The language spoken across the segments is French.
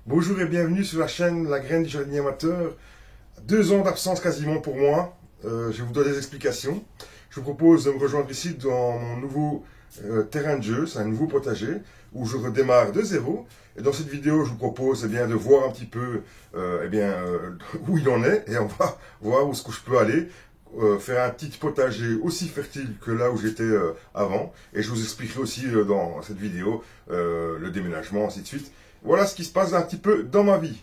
Bonjour et bienvenue sur la chaîne La Graine du Jardinier Amateur. 2 ans d'absence quasiment pour moi. Je vous donne des explications. Je vous propose de me rejoindre ici dans mon nouveau terrain de jeu. C'est un nouveau potager où je redémarre de zéro. Et dans cette vidéo, je vous propose de voir un petit peu où il en est et on va voir où est-ce que je peux aller. Faire un petit potager aussi fertile que là où j'étais avant. Et je vous expliquerai aussi dans cette vidéo le déménagement, ainsi de suite. Voilà ce qui se passe un petit peu dans ma vie.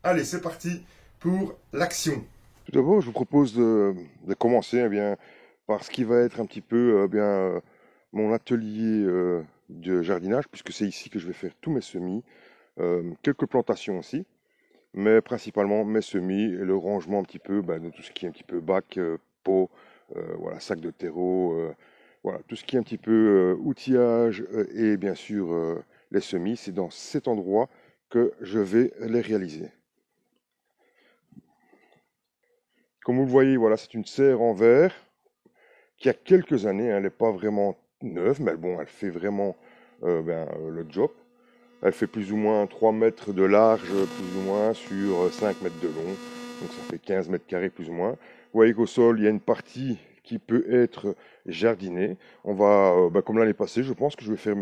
Allez, c'est parti pour l'action. Tout d'abord, je vous propose de commencer par ce qui va être un petit peu mon atelier de jardinage, puisque c'est ici que je vais faire tous mes semis, quelques plantations aussi, mais principalement mes semis et le rangement un petit peu de tout ce qui est un petit peu bac, pot, voilà, sac de terreau, voilà, tout ce qui est un petit peu outillage et bien sûr les semis. C'est dans cet endroit que je vais les réaliser. Comme vous le voyez, voilà, c'est une serre en verre qui a quelques années, hein, elle n'est pas vraiment neuve, mais bon, elle fait vraiment le job. Elle fait plus ou moins 3 mètres de large, plus ou moins, sur 5 mètres de long. Donc ça fait 15 mètres carrés, plus ou moins. Vous voyez qu'au sol, il y a une partie qui peut être jardinée. On va, comme l'année passée, je pense que je vais faire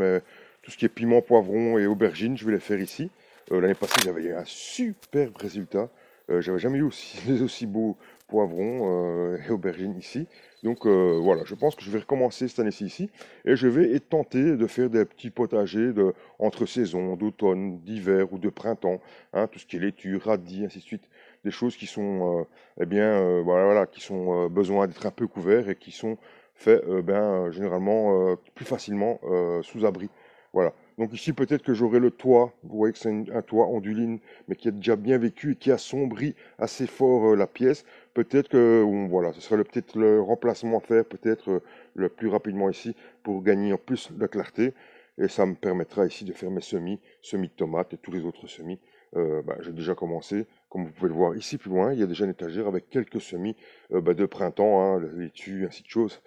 tout ce qui est piment, poivron et aubergine, je vais les faire ici. L'année passée, j'avais eu un superbe résultat. J'avais jamais eu aussi beaux poivrons et aubergines ici. Donc voilà, je pense que je vais recommencer cette année-ci ici. Et je vais tenter de faire des petits potagers entre saisons, d'automne, d'hiver ou de printemps. Hein, tout ce qui est laitue, radis, ainsi de suite. Des choses qui sont, voilà, qui sont besoin d'être un peu couverts et qui sont faits généralement plus facilement sous abri. Voilà. Donc ici, peut-être que j'aurai le toit. Vous voyez que c'est un toit onduline, mais qui a déjà bien vécu et qui assombrit assez fort la pièce. Peut-être que, voilà, ce serait peut-être le remplacement à faire, peut-être le plus rapidement ici, pour gagner en plus de clarté. Et ça me permettra ici de faire mes semis de tomates et tous les autres semis. J'ai déjà commencé. Comme vous pouvez le voir ici plus loin, il y a déjà une étagère avec quelques semis de printemps, hein, laitue, ainsi de choses,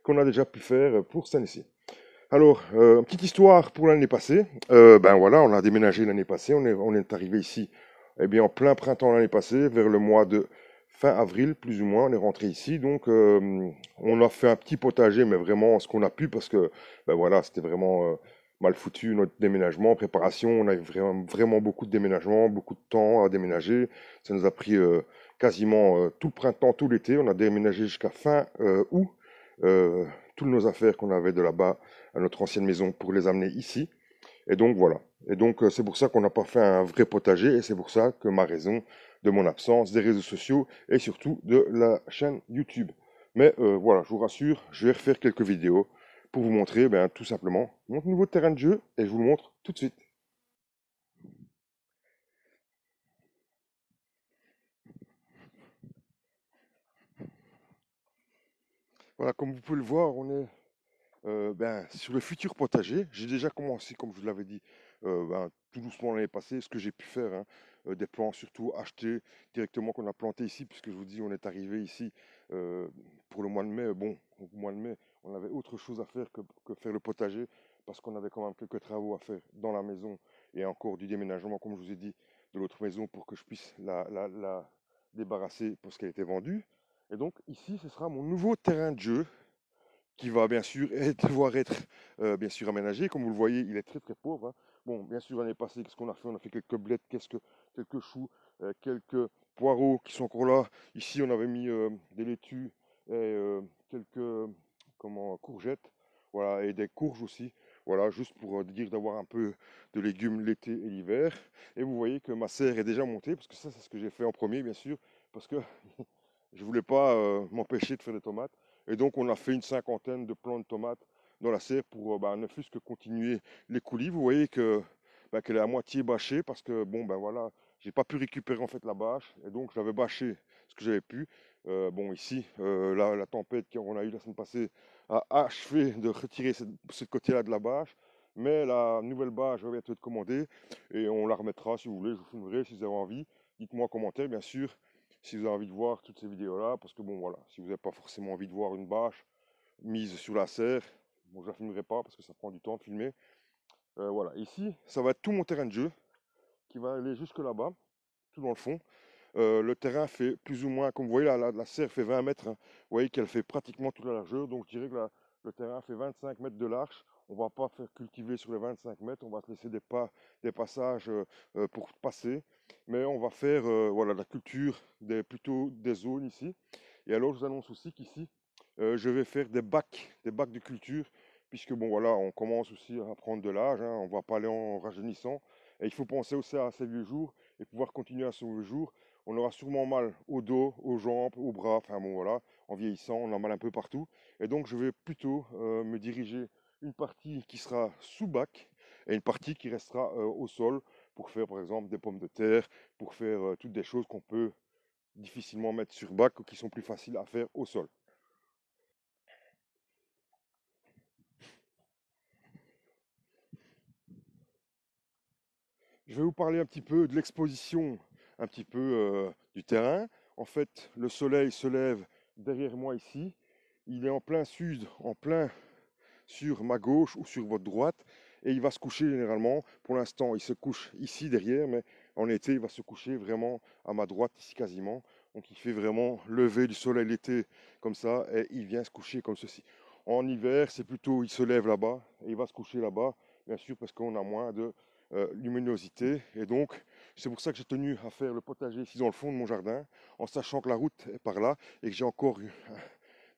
qu'on a déjà pu faire pour cette année-ci. Alors, petite histoire pour l'année passée. Voilà, on a déménagé l'année passée. On est arrivé ici, en plein printemps l'année passée, vers le mois de fin avril, plus ou moins. On est rentré ici, donc on a fait un petit potager, mais vraiment ce qu'on a pu, parce que voilà, c'était vraiment mal foutu notre déménagement, préparation. On a eu vraiment beaucoup de déménagements, beaucoup de temps à déménager. Ça nous a pris quasiment tout le printemps, tout l'été. On a déménagé jusqu'à fin août. Euh, Toutes nos affaires qu'on avait de là-bas à notre ancienne maison pour les amener ici. Et donc voilà. Et donc c'est pour ça qu'on n'a pas fait un vrai potager et c'est pour ça que ma raison de mon absence des réseaux sociaux et surtout de la chaîne YouTube. Mais voilà, je vous rassure, je vais refaire quelques vidéos pour vous montrer tout simplement mon nouveau terrain de jeu et je vous le montre tout de suite. Voilà, comme vous pouvez le voir, on est sur le futur potager. J'ai déjà commencé, comme je vous l'avais dit, tout doucement l'année passée, ce que j'ai pu faire, hein, des plants surtout achetés directement qu'on a plantés ici, puisque je vous dis, on est arrivé ici euh, pour le mois de mai. Bon, au mois de mai, on avait autre chose à faire que faire le potager, parce qu'on avait quand même quelques travaux à faire dans la maison et encore du déménagement, comme je vous ai dit, de l'autre maison pour que je puisse la débarrasser parce qu'elle était vendue. Et donc ici, ce sera mon nouveau terrain de jeu qui va bien sûr devoir être bien sûr aménagé. Comme vous le voyez, il est très très pauvre, hein. Bon, bien sûr, l'année passée, qu'est-ce qu'on a fait? On a fait quelques blettes, quelques choux, quelques poireaux qui sont encore là. Ici, on avait mis des laitues et quelques courgettes, voilà, et des courges aussi. Voilà, juste pour dire d'avoir un peu de légumes l'été et l'hiver. Et vous voyez que ma serre est déjà montée, parce que ça, c'est ce que j'ai fait en premier, bien sûr, parce que je voulais pas m'empêcher de faire des tomates. Et donc, on a fait une cinquantaine de plants de tomates dans la serre pour ne fût-ce que continuer les coulis. Vous voyez qu'elle est à moitié bâchée parce que, bon, ben voilà, j'ai pas pu récupérer en fait la bâche. Et donc, j'avais bâché ce que j'avais pu. Bon, ici, la tempête qu'on a eue la semaine passée a achevé de retirer ce côté-là de la bâche. Mais la nouvelle bâche va bientôt être commandée et on la remettra si vous voulez. Je vous filmerai si vous avez envie. Dites-moi en commentaire, bien sûr, si vous avez envie de voir toutes ces vidéos-là, parce que bon voilà, si vous n'avez pas forcément envie de voir une bâche mise sur la serre, bon je la filmerai pas parce que ça prend du temps de filmer. Voilà, ici ça va être tout mon terrain de jeu qui va aller jusque là-bas, tout dans le fond. Le terrain fait plus ou moins, comme vous voyez, la serre fait 20 mètres. Hein. Vous voyez qu'elle fait pratiquement toute la largeur. Donc je dirais que le terrain fait 25 mètres de large. On ne va pas faire cultiver sur les 25 mètres. On va se laisser des passages pour passer. Mais on va faire voilà, la culture plutôt des zones ici. Et alors je vous annonce aussi qu'ici, je vais faire des bacs de culture. Puisque bon voilà, on commence aussi à prendre de l'âge. Hein. On ne va pas aller en rajeunissant. Et il faut penser aussi à ces vieux jours et pouvoir continuer à ces vieux jours. On aura sûrement mal au dos, aux jambes, aux bras, enfin bon voilà, en vieillissant, on a mal un peu partout. Et donc je vais plutôt me diriger une partie qui sera sous bac et une partie qui restera au sol pour faire par exemple des pommes de terre, pour faire toutes des choses qu'on peut difficilement mettre sur bac ou qui sont plus faciles à faire au sol. Je vais vous parler un petit peu de l'exposition, un petit peu du terrain. En fait, le soleil se lève derrière moi ici. Il est en plein sud, en plein sur ma gauche ou sur votre droite, et il va se coucher généralement. Pour l'instant, il se couche ici derrière, mais en été, il va se coucher vraiment à ma droite, ici quasiment. Donc il fait vraiment lever du soleil l'été comme ça, et il vient se coucher comme ceci. En hiver, c'est plutôt, il se lève là-bas, et il va se coucher là-bas, bien sûr, parce qu'on a moins de luminosité. Et donc, c'est pour ça que j'ai tenu à faire le potager ici dans le fond de mon jardin, en sachant que la route est par là, et que j'ai encore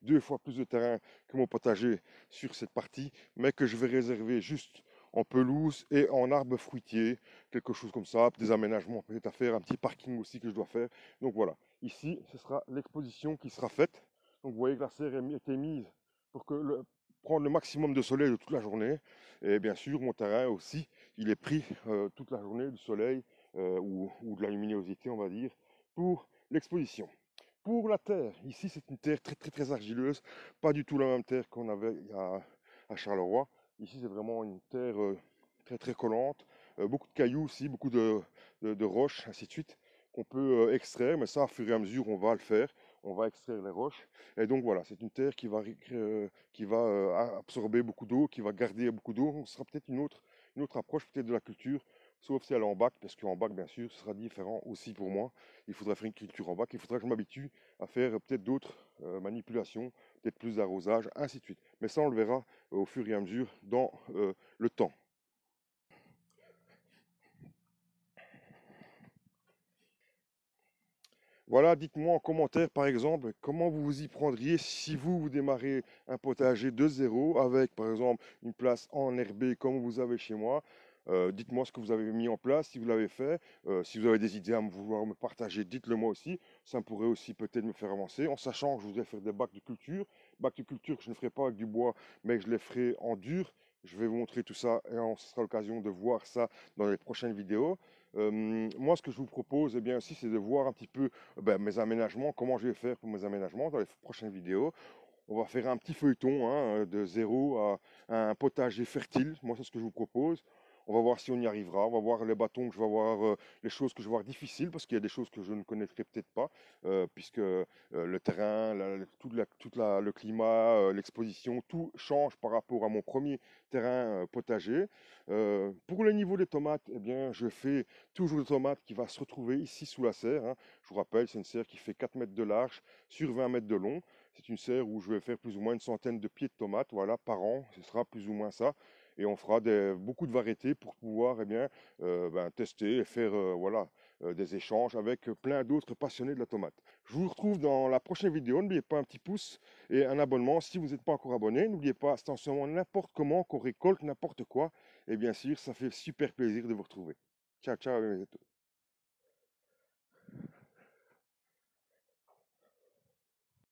2 fois plus de terrain que mon potager sur cette partie, mais que je vais réserver juste en pelouse et en arbres fruitiers, quelque chose comme ça, des aménagements peut-être à faire, un petit parking aussi que je dois faire. Donc voilà, ici, ce sera l'exposition qui sera faite. Donc vous voyez que la serre a été mise pour prendre le maximum de soleil de toute la journée. Et bien sûr, mon terrain aussi, il est pris toute la journée du soleil ou de la luminosité, on va dire, pour l'exposition. Pour la terre, ici c'est une terre très argileuse, pas du tout la même terre qu'on avait à Charleroi. Ici c'est vraiment une terre très collante, beaucoup de cailloux aussi, beaucoup de roches, ainsi de suite, qu'on peut extraire, mais ça à fur et à mesure on va le faire, on va extraire les roches. Et donc voilà, c'est une terre qui va absorber beaucoup d'eau, qui va garder beaucoup d'eau. Ce sera peut-être une autre approche peut-être de la culture, sauf si elle est en bac, parce qu'en bac bien sûr ce sera différent aussi pour moi. Il faudrait faire une culture en bac, il faudra que je m'habitue à faire peut-être d'autres manipulations, peut-être plus d'arrosage, ainsi de suite. Mais ça, on le verra au fur et à mesure dans le temps. Voilà, dites-moi en commentaire, par exemple, comment vous vous y prendriez si vous démarrez un potager de zéro avec, par exemple, une place enherbée comme vous avez chez moi. Dites-moi ce que vous avez mis en place, si vous l'avez fait. Si vous avez des idées à vouloir me partager, dites-le moi aussi. Ça pourrait aussi peut-être me faire avancer, en sachant que je voudrais faire des bacs de culture. Bacs de culture que je ne ferai pas avec du bois, mais que je les ferai en dur. Je vais vous montrer tout ça et ce sera l'occasion de voir ça dans les prochaines vidéos. Moi, ce que je vous propose, eh bien, aussi, c'est de voir un petit peu mes aménagements, comment je vais faire pour mes aménagements dans les prochaines vidéos. On va faire un petit feuilleton de zéro à un potager fertile. Moi, c'est ce que je vous propose. On va voir si on y arrivera. On va voir les bâtons que je vais voir, les choses que je vais voir difficiles, parce qu'il y a des choses que je ne connaîtrai peut-être pas, puisque le terrain, le climat, l'exposition, tout change par rapport à mon premier terrain potager. Pour le niveau des tomates, eh bien, je fais toujours des tomates qui va se retrouver ici sous la serre. Hein. Je vous rappelle, c'est une serre qui fait 4 mètres de large sur 20 mètres de long. C'est une serre où je vais faire plus ou moins une centaine de pieds de tomates, voilà, par an. Ce sera plus ou moins ça. Et on fera beaucoup de variétés pour pouvoir tester et faire voilà, des échanges avec plein d'autres passionnés de la tomate. Je vous retrouve dans la prochaine vidéo. N'oubliez pas un petit pouce et un abonnement si vous n'êtes pas encore abonné. N'oubliez pas, c'est en ce moment n'importe comment qu'on récolte n'importe quoi. Et bien sûr, ça fait super plaisir de vous retrouver. Ciao, ciao, à bientôt.